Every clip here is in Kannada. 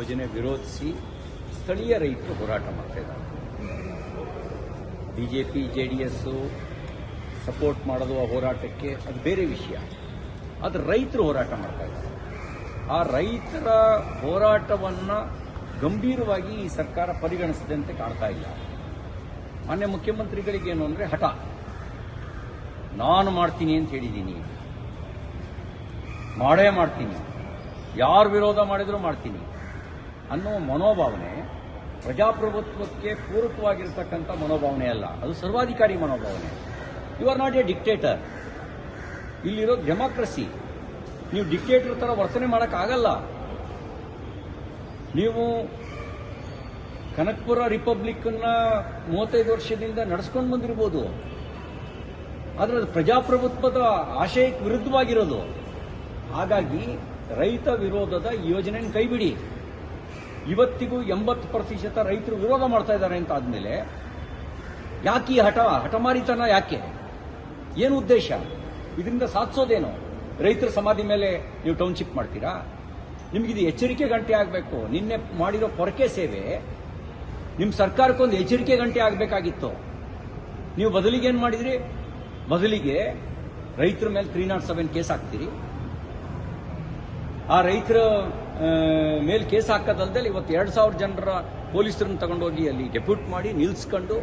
ಯೋಜನೆ ವಿರೋಧಿಸಿ ಸ್ಥಳೀಯ ರೈತರು ಹೋರಾಟ ಮಾಡ್ತಾ ಇದ್ದಾರೆ. ಬಿಜೆಪಿ JDS ಸಪೋರ್ಟ್ ಮಾಡೋದು ಆ ಹೋರಾಟಕ್ಕೆ ಅದು ಬೇರೆ ವಿಷಯ. ಅದು ರೈತರು ಹೋರಾಟ ಮಾಡ್ತಾ ಇದ್ದಾರೆ. ಆ ರೈತರ ಹೋರಾಟವನ್ನು ಗಂಭೀರವಾಗಿ ಈ ಸರ್ಕಾರ ಪರಿಗಣಿಸದಂತೆ ಕಾಣ್ತಾ ಇಲ್ಲ. ಮಾನ್ಯ ಮುಖ್ಯಮಂತ್ರಿಗಳಿಗೇನು ಅಂದರೆ ಹಠ, ನಾನು ಮಾಡ್ತೀನಿ ಅಂತ ಹೇಳಿದ್ದೀನಿ, ಮಾಡೇ ಮಾಡ್ತೀನಿ, ಯಾರು ವಿರೋಧ ಮಾಡಿದರೂ ಮಾಡ್ತೀನಿ ಅನ್ನೋ ಮನೋಭಾವನೆ ಪ್ರಜಾಪ್ರಭುತ್ವಕ್ಕೆ ಪೂರಕವಾಗಿರ್ತಕ್ಕಂಥ ಮನೋಭಾವನೆ ಅಲ್ಲ, ಅದು ಸರ್ವಾಧಿಕಾರಿ ಮನೋಭಾವನೆ. You are not a dictator. ಇಲ್ಲಿರೋ ಡೆಮಾಕ್ರಸಿ. ನೀವು ಡಿಕ್ಟೇಟರ್ ಥರ ವರ್ತನೆ ಮಾಡೋಕ್ಕಾಗಲ್ಲ. ನೀವು ಕನಕಪುರ ರಿಪಬ್ಲಿಕ್ಕನ್ನ 35 ವರ್ಷದಿಂದ ನಡೆಸ್ಕೊಂಡು ಬಂದಿರ್ಬೋದು, ಆದರೆ ಅದು ಪ್ರಜಾಪ್ರಭುತ್ವದ ಆಶಯಕ್ಕೆ ವಿರುದ್ಧವಾಗಿರೋದು. ಹಾಗಾಗಿ ರೈತ ವಿರೋಧದ ಯೋಜನೆಯನ್ನು ಕೈಬಿಡಿ. ಇವತ್ತಿಗೂ 80% ರೈತರು ವಿರೋಧ ಮಾಡ್ತಾ ಇದ್ದಾರೆ ಅಂತ ಆದಮೇಲೆ ಯಾಕೆ ಈ ಹಠಮಾರಿತನ? ಯಾಕೆ? ಏನು ಉದ್ದೇಶ? ಇದರಿಂದ ಸಾಧಿಸೋದೇನು? ರೈತರ ಸಮಾಧಿ ಮೇಲೆ ನೀವು ಟೌನ್ಶಿಪ್ ಮಾಡ್ತೀರಾ? ನಿಮಗಿದು ಎಚ್ಚರಿಕೆ ಗಂಟೆ ಆಗಬೇಕು. ನಿನ್ನೆ ಮಾಡಿರೋ ಪೊರಕೆ ಸೇವೆ ನಿಮ್ಮ ಸರ್ಕಾರಕ್ಕೊಂದು ಎಚ್ಚರಿಕೆ ಗಂಟೆ ಆಗಬೇಕಾಗಿತ್ತು. ನೀವು ಬದಲಿಗೆ ಏನು ಮಾಡಿದ್ರಿ? ಬದಲಿಗೆ ರೈತರ ಮೇಲೆ 307 ಕೇಸ್ ಹಾಕ್ತೀರಿ. ಆ ರೈತರ ಮೇಲೆ ಕೇಸ್ ಹಾಕೋದಲ್ದೆ ಇವತ್ತು 2000 ಜನರ ಪೊಲೀಸರನ್ನು ತಗೊಂಡೋಗಿ ಅಲ್ಲಿ ಡೆಪ್ಯೂಟ್ ಮಾಡಿ ನಿಲ್ಲಿಸ್ಕೊಂಡು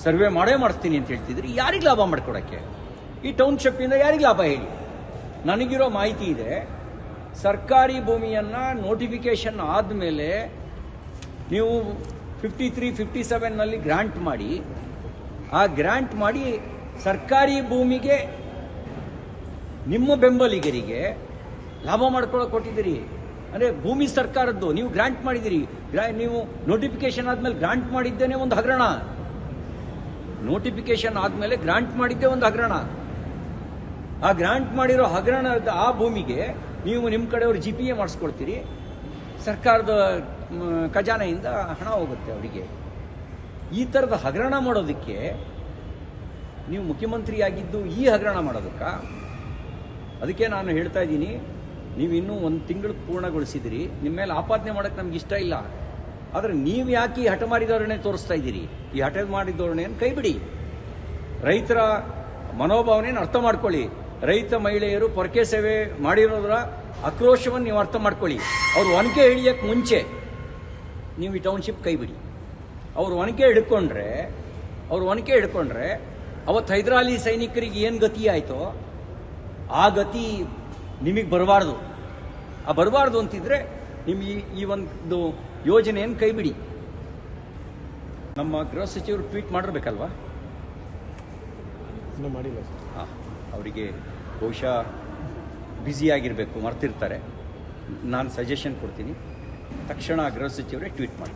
ಸರ್ವೆ ಮಾಡಿಸ್ತೀನಿ ಅಂತ ಹೇಳ್ತಿದ್ರಿ. ಯಾರಿಗೆ ಲಾಭ ಮಾಡ್ಕೊಡಕ್ಕೆ? ಈ ಟೌನ್ಶಿಪ್ಪಿಂದ ಯಾರಿಗೆ ಲಾಭ ಹೇಳಿ? ನನಗಿರೋ ಮಾಹಿತಿ ಇದೆ, ಸರ್ಕಾರಿ ಭೂಮಿಯನ್ನು ನೋಟಿಫಿಕೇಶನ್ ಆದಮೇಲೆ ನೀವು 53, 57ನಲ್ಲಿ ಗ್ರಾಂಟ್ ಮಾಡಿ, ಆ ಗ್ರಾಂಟ್ ಮಾಡಿ ಸರ್ಕಾರಿ ಭೂಮಿಗೆ ನಿಮ್ಮ ಬೆಂಬಲಿಗರಿಗೆ ಲಾಭ ಮಾಡ್ಕೊಳ್ಳೋಕೆ ಕೊಟ್ಟಿದ್ದೀರಿ. ಅಂದರೆ ಭೂಮಿ ಸರ್ಕಾರದ್ದು, ನೀವು ಗ್ರಾಂಟ್ ಮಾಡಿದ್ದೀರಿ. ನೀವು ನೋಟಿಫಿಕೇಶನ್ ಆದಮೇಲೆ ಗ್ರಾಂಟ್ ಮಾಡಿದ್ದೇನೆ ಒಂದು ಹಗರಣ. ನೋಟಿಫಿಕೇಶನ್ ಆದಮೇಲೆ ಗ್ರಾಂಟ್ ಮಾಡಿದ್ದೇ ಒಂದು ಹಗರಣ. ಆ ಗ್ರಾಂಟ್ ಮಾಡಿರೋ ಹಗರಣದ ಆ ಭೂಮಿಗೆ ನೀವು ನಿಮ್ಮ ಕಡೆಯವರು GPA ಮಾಡಿಸ್ಕೊಳ್ತೀರಿ. ಸರ್ಕಾರದ ಖಜಾನೆಯಿಂದ ಹಣ ಹೋಗುತ್ತೆ ಅವರಿಗೆ. ಈ ಥರದ ಹಗರಣ ಮಾಡೋದಕ್ಕೆ ನೀವು ಮುಖ್ಯಮಂತ್ರಿಯಾಗಿದ್ದು ಈ ಹಗರಣ ಮಾಡೋದಕ್ಕ? ಅದಕ್ಕೆ ನಾನು ಹೇಳ್ತಾ ಇದ್ದೀನಿ, ನೀವು ಇನ್ನೂ 1 ತಿಂಗಳು ಪೂರ್ಣಗೊಳಿಸಿದಿರಿ. ನಿಮ್ಮ ಮೇಲೆ ಆಪಾದನೆ ಮಾಡೋಕ್ಕೆ ನಮ್ಗೆ ಇಷ್ಟ ಇಲ್ಲ. ಆದರೆ ನೀವು ಯಾಕೆ ಈ ಹಠಮಾರಿ ಧೋರಣೆ ತೋರಿಸ್ತಾ ಇದ್ದೀರಿ? ಈ ಹಠಮಾರಿ ಧೋರಣೆಯನ್ನು ಕೈಬಿಡಿ. ರೈತರ ಮನೋಭಾವನೆಯನ್ನು ಅರ್ಥ ಮಾಡ್ಕೊಳ್ಳಿ. ರೈತ ಮಹಿಳೆಯರು ಪೊರಕೆ ಸೇವೆ ಮಾಡಿರೋದ್ರ ಆಕ್ರೋಶವನ್ನು ನೀವು ಅರ್ಥ ಮಾಡ್ಕೊಳ್ಳಿ. ಅವ್ರು ಒನಕೆ ಹಿಡಿಯಕ್ಕೆ ಮುಂಚೆ ನೀವು ಈ ಟೌನ್ಶಿಪ್ ಕೈಬಿಡಿ. ಅವ್ರು ಒನಕೆ ಹಿಡ್ಕೊಂಡ್ರೆ ಅವತ್ತು ಹೈದರಾಲಿ ಸೈನಿಕರಿಗೆ ಏನು ಗತಿ ಆಯಿತೋ ಆ ಗತಿ ನಿಮಗೆ ಬರಬಾರ್ದು. ಆ ಬರಬಾರ್ದು ಅಂತಿದ್ರೆ ನಿಮಗೆ ಈ ಒಂದು ಯೋಜನೆಯನ್ನು ಕೈಬಿಡಿ. ನಮ್ಮ ಗೃಹ ಸಚಿವರು ಟ್ವೀಟ್ ಮಾಡಿರ್ಬೇಕಲ್ವಾ? ಇನ್ನೂ ಮಾಡಿಲ್ಲ. ಅವರಿಗೆ ಬಹುಶಃ ಬ್ಯುಸಿಯಾಗಿರಬೇಕು, ಮರ್ತಿರ್ತಾರೆ. ನಾನು ಸಜೆಷನ್ ಕೊಡ್ತೀನಿ, ತಕ್ಷಣ ಗೃಹ ಸಚಿವರೇ ಟ್ವೀಟ್ ಮಾಡಿ.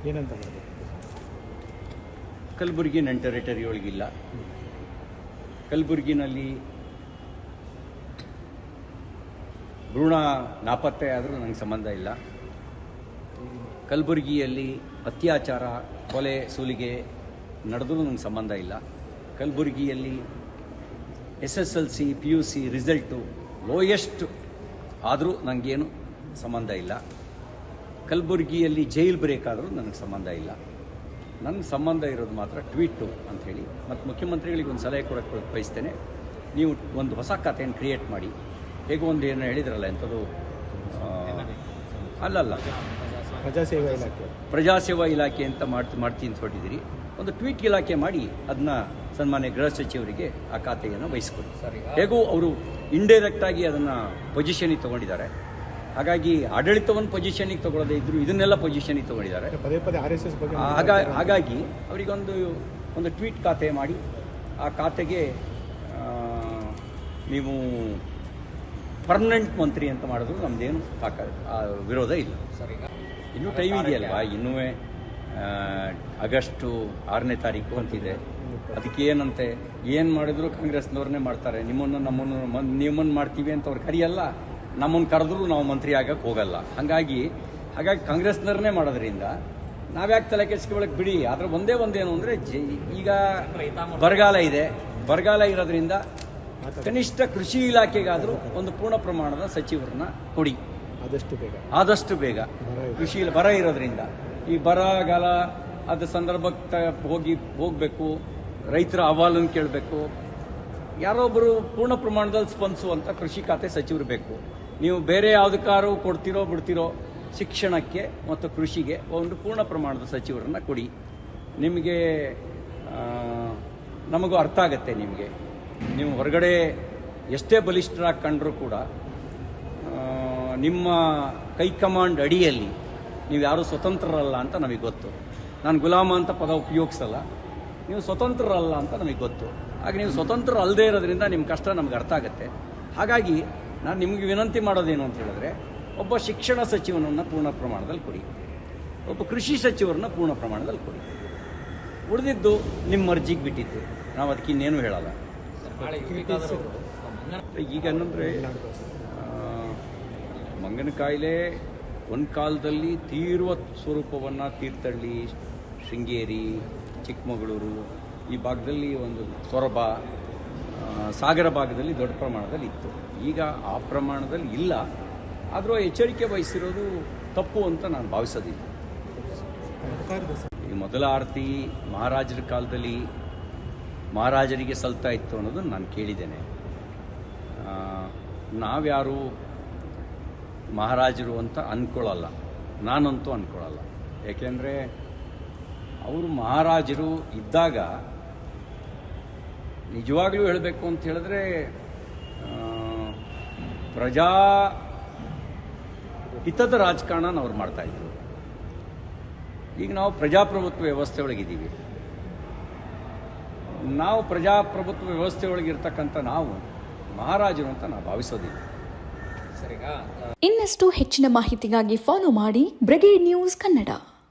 ಏನಂತ ಮಾಡಬೇಕು? ಕಲಬುರಗಿ ನನ್ನ ಟೆರಿಟರಿ ಒಳಗಿಲ್ಲ. ಕಲಬುರಗಿನಲ್ಲಿ ಭ್ರೂಣ ನಾಪತ್ತೆ ಆದರೂ ನನಗೆ ಸಂಬಂಧ ಇಲ್ಲ. ಕಲಬುರಗಿಯಲ್ಲಿ ಅತ್ಯಾಚಾರ, ಕೊಲೆ, ಸುಲಿಗೆ ನಡೆದರೂ ನನಗೆ ಸಂಬಂಧ ಇಲ್ಲ. ಕಲಬುರಗಿಯಲ್ಲಿ SSLC PUC ರಿಸಲ್ಟು ಲೋಯೆಸ್ಟ್ ಆದರೂ ನನಗೇನು ಸಂಬಂಧ ಇಲ್ಲ. ಕಲಬುರಗಿಯಲ್ಲಿ ಜೈಲ್ ಬ್ರೇಕ್ ಆದರೂ ನನಗೆ ಸಂಬಂಧ ಇಲ್ಲ. ನನಗೆ ಸಂಬಂಧ ಇರೋದು ಮಾತ್ರ ಟ್ವೀಟು ಅಂಥೇಳಿ. ಮತ್ತು ಮುಖ್ಯಮಂತ್ರಿಗಳಿಗೆ ಒಂದು ಸಲಹೆ ಕೊಡೋಕ್ಕೆ ಬಯಸ್ತೇನೆ. ನೀವು ಒಂದು ಹೊಸ ಖಾತೆಯನ್ನು ಕ್ರಿಯೇಟ್ ಮಾಡಿ. ಹೇಗೋ ಒಂದು ಏನು ಹೇಳಿದ್ರಲ್ಲ, ಎಂಥದ್ದು ಅಲ್ಲಲ್ಲ, ಪ್ರಜಾಸೇವಾ ಇಲಾಖೆ ಅಂತ ಮಾಡ್ತೀನಿ ಅಂತ ಹೊರಟಿದ್ದೀರಿ. ಒಂದು ಟ್ವೀಟ್ ಇಲಾಖೆ ಮಾಡಿ ಅದನ್ನ ಸನ್ಮಾನ್ಯ ಗೃಹ ಸಚಿವರಿಗೆ ಆ ಖಾತೆಯನ್ನು ವಹಿಸ್ಕೊಡಿ. ಹೇಗೂ ಅವರು ಇಂಡೈರೆಕ್ಟ್ ಆಗಿ ಅದನ್ನು ಪೊಸಿಷನಿಗೆ ತಗೊಂಡಿದ್ದಾರೆ. ಹಾಗಾಗಿ ಆಡಳಿತವನ್ನು ಪೊಸಿಷನಿಗೆ ತಗೊಳ್ಳದೇ ಇದ್ರು ಇದನ್ನೆಲ್ಲ ಪೊಸಿಷನಿಗೆ ತಗೊಂಡಿದ್ದಾರೆ. ಹಾಗಾಗಿ ಅವರಿಗೊಂದು ಟ್ವೀಟ್ ಖಾತೆ ಮಾಡಿ ಆ ಖಾತೆಗೆ ನೀವು ಪರ್ಮನೆಂಟ್ ಮಂತ್ರಿ ಅಂತ ಮಾಡಿದ್ರು ನಮ್ದೇನು ವಿರೋಧ ಇಲ್ಲ. ಇನ್ನೂ ಟೈಮ್ ಇದೆಯಲ್ವಾ? ಇನ್ನೂ ಆಗಸ್ಟ್ 6ನೇ ತಾರೀಕು ಅಂತಿದೆ. ಅದಕ್ಕೆ ಏನಂತೆ ಏನು ಮಾಡಿದ್ರು ಕಾಂಗ್ರೆಸ್ನವ್ರನ್ನೇ ಮಾಡ್ತಾರೆ. ನಿಮ್ಮನ್ನು ಮಾಡ್ತೀವಿ ಅಂತ ಅವ್ರು ಕರಿಯಲ್ಲ, ನಮ್ಮನ್ನು ಕರೆದ್ರೂ ನಾವು ಮಂತ್ರಿ ಆಗಕ್ಕೆ ಹೋಗಲ್ಲ. ಹಾಗಾಗಿ ಕಾಂಗ್ರೆಸ್ನವ್ರನ್ನೇ ಮಾಡೋದ್ರಿಂದ ನಾವ್ಯಾಕೆ ತಲೆ ಕೆಡಿಸ್ಕೊಳ್ಳೋಕೆ ಬಿಡಿ. ಆದರೆ ಒಂದೇನು ಅಂದರೆ ಈಗ ಬರಗಾಲ ಇರೋದ್ರಿಂದ ಕನಿಷ್ಠ ಕೃಷಿ ಇಲಾಖೆಗಾದರೂ ಒಂದು ಪೂರ್ಣ ಪ್ರಮಾಣದ ಸಚಿವರನ್ನ ಕೊಡಿ. ಆದಷ್ಟು ಬೇಗ ಆದಷ್ಟು ಬೇಗ ಬರ ಇದೆ. ಕೃಷಿಯಲ್ಲಿ ಬರ ಇರೋದ್ರಿಂದ ಈ ಬರಗಾಲ ಅದ ಸಂದರ್ಭಕ್ಕೆ ಹೋಗಬೇಕು, ರೈತರ ಅಹವಾಲನ್ನು ಕೇಳಬೇಕು. ಯಾರೊಬ್ಬರು ಪೂರ್ಣ ಪ್ರಮಾಣದಲ್ಲಿ ಸ್ಪಂದಿಸುವಂಥ ಕೃಷಿ ಖಾತೆ ಸಚಿವರು ಬೇಕು. ನೀವು ಬೇರೆ ಯಾವುದಕ್ಕಾರು ಕೊಡ್ತಿರೋ ಬಿಡ್ತಿರೋ ಶಿಕ್ಷಣಕ್ಕೆ ಮತ್ತು ಕೃಷಿಗೆ ಒಂದು ಪೂರ್ಣ ಪ್ರಮಾಣದ ಸಚಿವರನ್ನು ಕೊಡಿ. ನಿಮಗೆ ನಮಗೂ ಅರ್ಥ ಆಗತ್ತೆ. ನಿಮಗೆ ನೀವು ಹೊರಗಡೆ ಎಷ್ಟೇ ಬಲಿಷ್ಠರಾಗಿ ಕಂಡರೂ ಕೂಡ ನಿಮ್ಮ ಕೈಕಮಾಂಡ್ ಅಡಿಯಲ್ಲಿ ನೀವು ಯಾರೂ ಸ್ವತಂತ್ರರಲ್ಲ ಅಂತ ನಮಗೆ ಗೊತ್ತು. ನಾನು ಗುಲಾಮ ಅಂತ ಪದ ಉಪಯೋಗಿಸಲ್ಲ. ನೀವು ಸ್ವತಂತ್ರರಲ್ಲ ಅಂತ ನಮಗೆ ಗೊತ್ತು. ಹಾಗೆ ನೀವು ಸ್ವತಂತ್ರ ಅಲ್ಲದೇ ಇರೋದ್ರಿಂದ ನಿಮ್ಮ ಕಷ್ಟ ನಮ್ಗೆ ಅರ್ಥ ಆಗುತ್ತೆ. ಹಾಗಾಗಿ ನಾನು ನಿಮಗೆ ವಿನಂತಿ ಮಾಡೋದೇನು ಅಂತ ಹೇಳಿದ್ರೆ, ಒಬ್ಬ ಶಿಕ್ಷಣ ಸಚಿವನನ್ನು ಪೂರ್ಣ ಪ್ರಮಾಣದಲ್ಲಿ ಕೊಡಿ, ಒಬ್ಬ ಕೃಷಿ ಸಚಿವರನ್ನ ಪೂರ್ಣ ಪ್ರಮಾಣದಲ್ಲಿ ಕೊಡಿ. ಉಳಿದಿದ್ದು ನಿಮ್ಮ ಅರ್ಜಿಗೆ ಬಿಟ್ಟಿದ್ದು, ನಾವು ಅದಕ್ಕೆ ಇನ್ನೇನು ಹೇಳಲ್ಲ. ಈಗ ಏನಂದರೆ ಮಂಗನ ಕಾಯಿಲೆ ಒಂದು ಕಾಲದಲ್ಲಿ ತೀವ್ರ ಸ್ವರೂಪವನ್ನು ತೀರ್ಥಹಳ್ಳಿ, ಶೃಂಗೇರಿ, ಚಿಕ್ಕಮಗಳೂರು ಈ ಭಾಗದಲ್ಲಿ, ಒಂದು ಸೊರಬ, ಸಾಗರ ಭಾಗದಲ್ಲಿ ದೊಡ್ಡ ಪ್ರಮಾಣದಲ್ಲಿ ಇತ್ತು. ಈಗ ಆ ಪ್ರಮಾಣದಲ್ಲಿ ಇಲ್ಲ. ಆದರೂ ಎಚ್ಚರಿಕೆ ವಹಿಸಿರೋದು ತಪ್ಪು ಅಂತ ನಾನು ಭಾವಿಸೋದಿಲ್ಲ. ಈ ಮೊದಲ ಆರತಿ ಮಹಾರಾಜರ ಕಾಲದಲ್ಲಿ ಮಹಾರಾಜರಿಗೆ ಸಲ್ತಾ ಇತ್ತು ಅನ್ನೋದನ್ನು ನಾನು ಕೇಳಿದ್ದೇನೆ. ನಾವ್ಯಾರು ಮಹಾರಾಜರು ಅಂತ ಅಂದ್ಕೊಳ್ಳಲ್ಲ, ನಾನಂತೂ ಅಂದ್ಕೊಳ್ಳಲ್ಲ. ಏಕೆಂದರೆ ಅವರು ಮಹಾರಾಜರು ಇದ್ದಾಗ ನಿಜವಾಗ್ಲೂ ಹೇಳಬೇಕು ಅಂತ ಹೇಳಿದ್ರೆ ಪ್ರಜಾ ಹಿತದ ರಾಜಕಾರಣ ಅವ್ರು ಮಾಡ್ತಾಯಿದ್ರು. ಈಗ ನಾವು ಪ್ರಜಾಪ್ರಭುತ್ವ ವ್ಯವಸ್ಥೆ ಒಳಗಿದ್ದೀವಿ. ನಾವು ಪ್ರಜಾಪ್ರಭುತ್ವ ವ್ಯವಸ್ಥೆ ಒಳಗಿರ್ತಕ್ಕಂಥ ನಾವು ಮಹಾರಾಜರು ಅಂತ ನಾವು ಭಾವಿಸೋದಿಲ್ಲ. ಇನ್ನಷ್ಟು ಹೆಚ್ಚಿನ ಮಾಹಿತಿಗಾಗಿ ಫಾಲೋ ಮಾಡಿ ಬ್ರಿಗೇಡ್ ನ್ಯೂಸ್ ಕನ್ನಡ.